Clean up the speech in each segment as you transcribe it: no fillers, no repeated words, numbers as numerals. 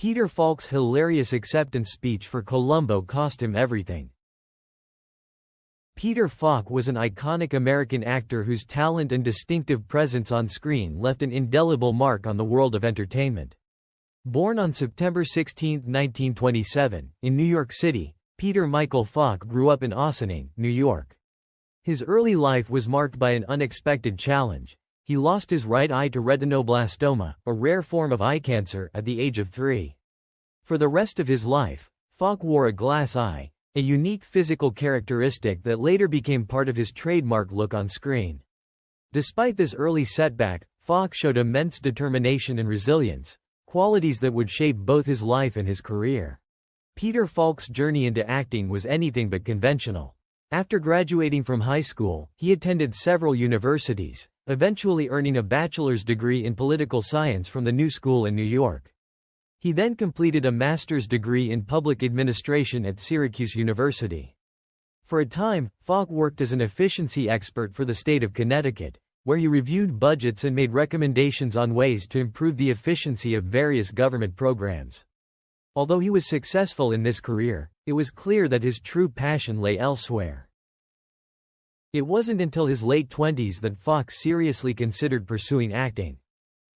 Peter Falk's hilarious acceptance speech for Columbo cost him everything. Peter Falk was an iconic American actor whose talent and distinctive presence on screen left an indelible mark on the world of entertainment. Born on September 16, 1927, in New York City, Peter Michael Falk grew up in Ossining, New York. His early life was marked by an unexpected challenge. He lost his right eye to retinoblastoma, a rare form of eye cancer, at the age of 3. For the rest of his life, Falk wore a glass eye, a unique physical characteristic that later became part of his trademark look on screen. Despite this early setback, Falk showed immense determination and resilience, qualities that would shape both his life and his career. Peter Falk's journey into acting was anything but conventional. After graduating from high school, he attended several universities, eventually earning a bachelor's degree in political science from the New School in New York. He then completed a master's degree in public administration at Syracuse University. For a time, Falk worked as an efficiency expert for the state of Connecticut, where he reviewed budgets and made recommendations on ways to improve the efficiency of various government programs. Although he was successful in this career, it was clear that his true passion lay elsewhere. It wasn't until his late 20s that Falk seriously considered pursuing acting.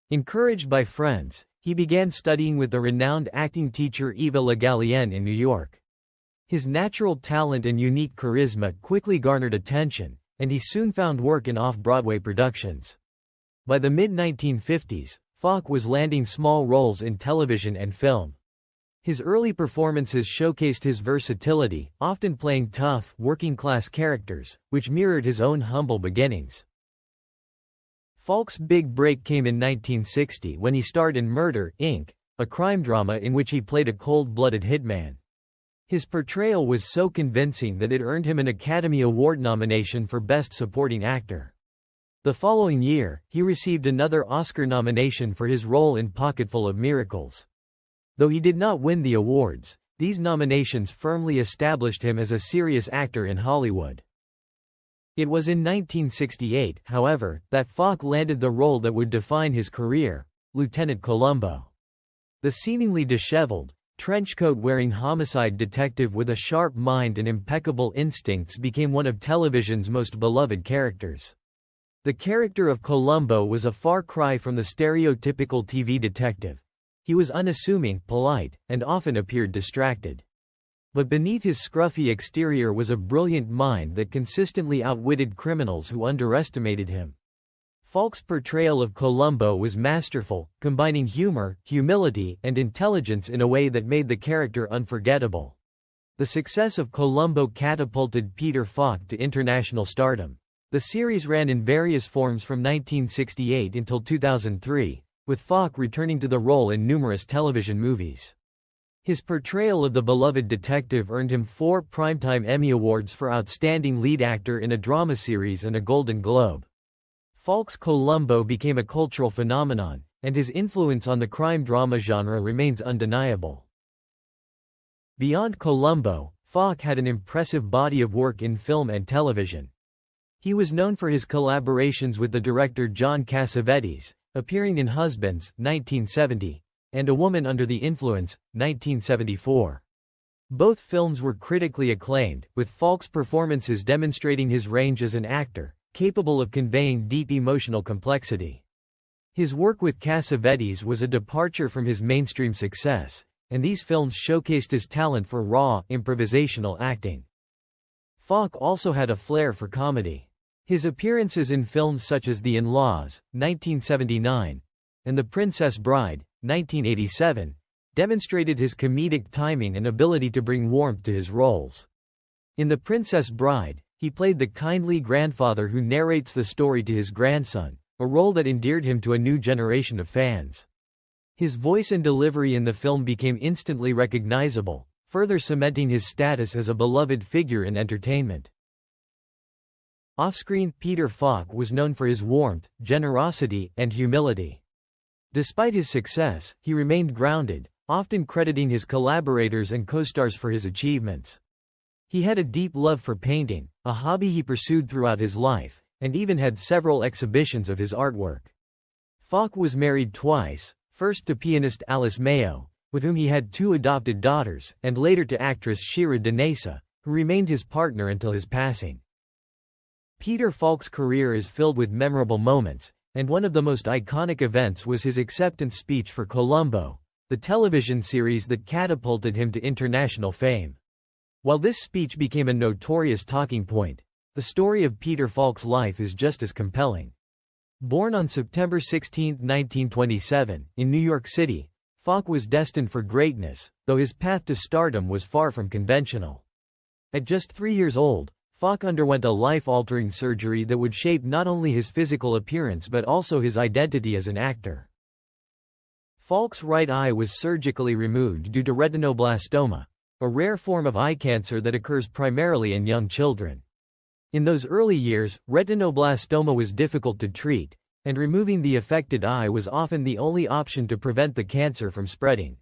Encouraged by friends, he began studying with the renowned acting teacher Eva Le Gallienne in New York. His natural talent and unique charisma quickly garnered attention, and he soon found work in off-Broadway productions. By the mid-1950s, Falk was landing small roles in television and film. His early performances showcased his versatility, often playing tough, working-class characters, which mirrored his own humble beginnings. Falk's big break came in 1960 when he starred in Murder, Inc., a crime drama in which he played a cold-blooded hitman. His portrayal was so convincing that it earned him an Academy Award nomination for Best Supporting Actor. The following year, he received another Oscar nomination for his role in Pocketful of Miracles. Though he did not win the awards, these nominations firmly established him as a serious actor in Hollywood. It was in 1968, however, that Falk landed the role that would define his career, Lieutenant Columbo. The seemingly disheveled, trenchcoat-wearing homicide detective with a sharp mind and impeccable instincts became one of television's most beloved characters. The character of Columbo was a far cry from the stereotypical TV detective. He was unassuming, polite, and often appeared distracted. But beneath his scruffy exterior was a brilliant mind that consistently outwitted criminals who underestimated him. Falk's portrayal of Columbo was masterful, combining humor, humility, and intelligence in a way that made the character unforgettable. The success of Columbo catapulted Peter Falk to international stardom. The series ran in various forms from 1968 until 2003, with Falk returning to the role in numerous television movies. His portrayal of the beloved detective earned him 4 Primetime Emmy Awards for Outstanding Lead Actor in a Drama Series and a Golden Globe. Falk's Columbo became a cultural phenomenon, and his influence on the crime drama genre remains undeniable. Beyond Columbo, Falk had an impressive body of work in film and television. He was known for his collaborations with the director John Cassavetes, appearing in Husbands, 1970, and A Woman Under the Influence, 1974. Both films were critically acclaimed, with Falk's performances demonstrating his range as an actor, capable of conveying deep emotional complexity. His work with Cassavetes was a departure from his mainstream success, and these films showcased his talent for raw, improvisational acting. Falk also had a flair for comedy. His appearances in films such as The In-Laws, 1979, and The Princess Bride, 1987, demonstrated his comedic timing and ability to bring warmth to his roles. In The Princess Bride, he played the kindly grandfather who narrates the story to his grandson, a role that endeared him to a new generation of fans. His voice and delivery in the film became instantly recognizable, further cementing his status as a beloved figure in entertainment. Off-screen, Peter Falk was known for his warmth, generosity, and humility. Despite his success, he remained grounded, often crediting his collaborators and co-stars for his achievements. He had a deep love for painting, a hobby he pursued throughout his life, and even had several exhibitions of his artwork. Falk was married twice, first to pianist Alice Mayo, with whom he had 2 adopted daughters, and later to actress Shira Danesa, who remained his partner until his passing. Peter Falk's career is filled with memorable moments, and one of the most iconic events was his acceptance speech for COLUMBO, the television series that catapulted him to international fame. While this speech became a notorious talking point, the story of Peter Falk's life is just as compelling. Born on September 16, 1927, in New York City, Falk was destined for greatness, though his path to stardom was far from conventional. At just 3 years old, Falk underwent a life-altering surgery that would shape not only his physical appearance but also his identity as an actor. Falk's right eye was surgically removed due to retinoblastoma, a rare form of eye cancer that occurs primarily in young children. In those early years, retinoblastoma was difficult to treat, and removing the affected eye was often the only option to prevent the cancer from spreading.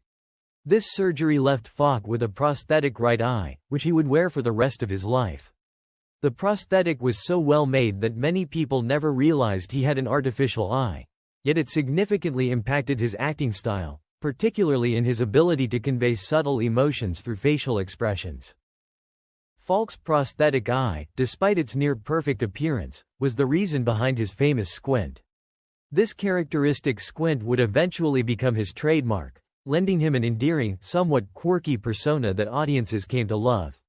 This surgery left Falk with a prosthetic right eye, which he would wear for the rest of his life. The prosthetic was so well made that many people never realized he had an artificial eye, yet it significantly impacted his acting style, particularly in his ability to convey subtle emotions through facial expressions. Falk's prosthetic eye, despite its near-perfect appearance, was the reason behind his famous squint. This characteristic squint would eventually become his trademark, lending him an endearing, somewhat quirky persona that audiences came to love.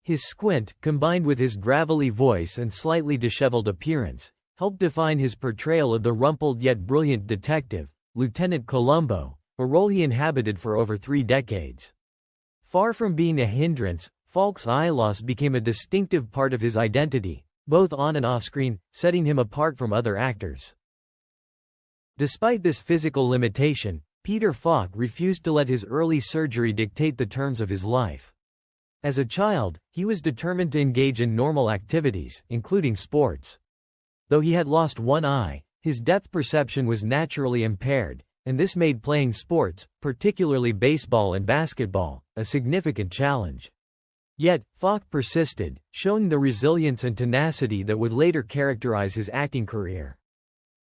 His squint, combined with his gravelly voice and slightly disheveled appearance, helped define his portrayal of the rumpled yet brilliant detective, Lieutenant Columbo, a role he inhabited for over 3 decades. Far from being a hindrance, Falk's eye loss became a distinctive part of his identity, both on and off-screen, setting him apart from other actors. Despite this physical limitation, Peter Falk refused to let his early surgery dictate the terms of his life. As a child, he was determined to engage in normal activities, including sports. Though he had lost one eye, his depth perception was naturally impaired, and this made playing sports, particularly baseball and basketball, a significant challenge. Yet, Falk persisted, showing the resilience and tenacity that would later characterize his acting career.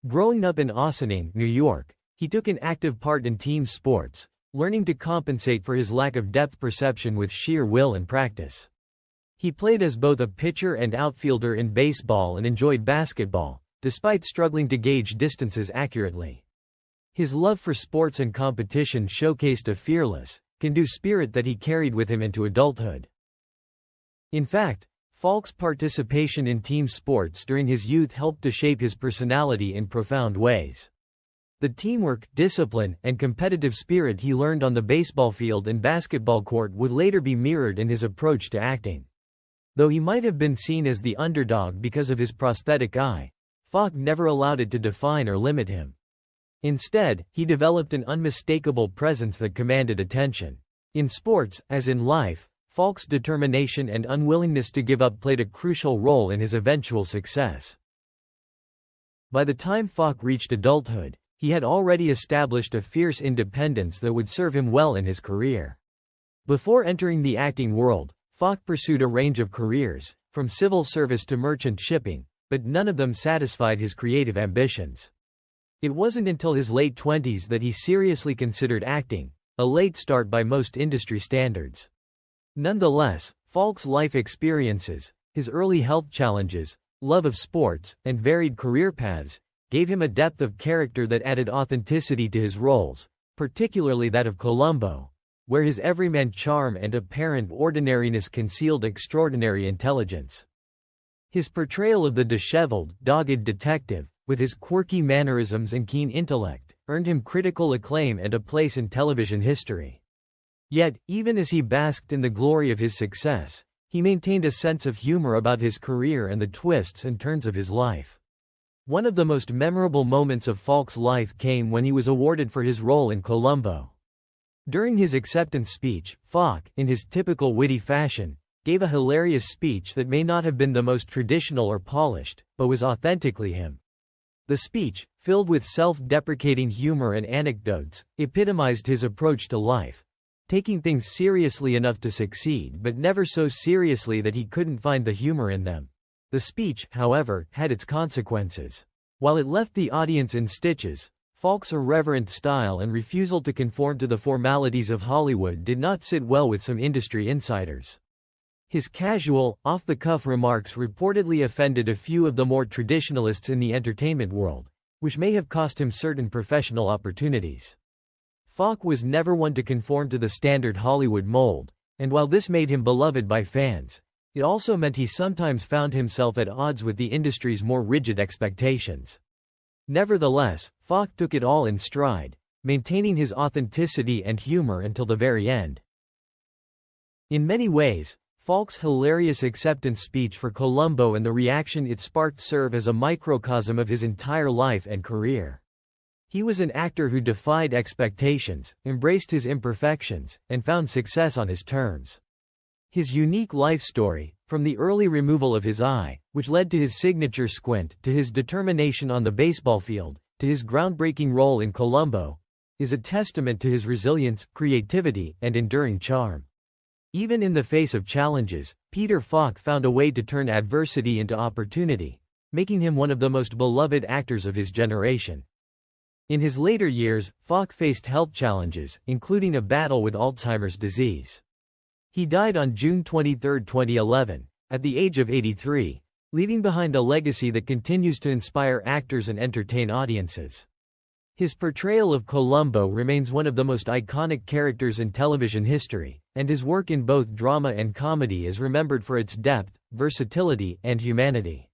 Growing up in Ossining, New York, he took an active part in team sports, learning to compensate for his lack of depth perception with sheer will and practice. He played as both a pitcher and outfielder in baseball and enjoyed basketball, despite struggling to gauge distances accurately. His love for sports and competition showcased a fearless, can-do spirit that he carried with him into adulthood. In fact, Falk's participation in team sports during his youth helped to shape his personality in profound ways. The teamwork, discipline, and competitive spirit he learned on the baseball field and basketball court would later be mirrored in his approach to acting. Though he might have been seen as the underdog because of his prosthetic eye, Falk never allowed it to define or limit him. Instead, he developed an unmistakable presence that commanded attention. In sports, as in life, Falk's determination and unwillingness to give up played a crucial role in his eventual success. By the time Falk reached adulthood, he had already established a fierce independence that would serve him well in his career. Before entering the acting world, Falk pursued a range of careers, from civil service to merchant shipping, but none of them satisfied his creative ambitions. It wasn't until his late 20s that he seriously considered acting, a late start by most industry standards. Nonetheless, Falk's life experiences, his early health challenges, love of sports, and varied career paths, gave him a depth of character that added authenticity to his roles, particularly that of Columbo, where his everyman charm and apparent ordinariness concealed extraordinary intelligence. His portrayal of the disheveled, dogged detective, with his quirky mannerisms and keen intellect, earned him critical acclaim and a place in television history. Yet, even as he basked in the glory of his success, he maintained a sense of humor about his career and the twists and turns of his life. One of the most memorable moments of Falk's life came when he was awarded for his role in Columbo. During his acceptance speech, Falk, in his typical witty fashion, gave a hilarious speech that may not have been the most traditional or polished, but was authentically him. The speech, filled with self-deprecating humor and anecdotes, epitomized his approach to life, taking things seriously enough to succeed but never so seriously that he couldn't find the humor in them. The speech, however, had its consequences. While it left the audience in stitches, Falk's irreverent style and refusal to conform to the formalities of Hollywood did not sit well with some industry insiders. His casual, off-the-cuff remarks reportedly offended a few of the more traditionalists in the entertainment world, which may have cost him certain professional opportunities. Falk was never one to conform to the standard Hollywood mold, and while this made him beloved by fans, it also meant he sometimes found himself at odds with the industry's more rigid expectations. Nevertheless, Falk took it all in stride, maintaining his authenticity and humor until the very end. In many ways, Falk's hilarious acceptance speech for Columbo and the reaction it sparked serve as a microcosm of his entire life and career. He was an actor who defied expectations, embraced his imperfections, and found success on his terms. His unique life story, from the early removal of his eye, which led to his signature squint, to his determination on the baseball field, to his groundbreaking role in Columbo, is a testament to his resilience, creativity, and enduring charm. Even in the face of challenges, Peter Falk found a way to turn adversity into opportunity, making him one of the most beloved actors of his generation. In his later years, Falk faced health challenges, including a battle with Alzheimer's disease. He died on June 23, 2011, at the age of 83, leaving behind a legacy that continues to inspire actors and entertain audiences. His portrayal of Columbo remains one of the most iconic characters in television history, and his work in both drama and comedy is remembered for its depth, versatility, and humanity.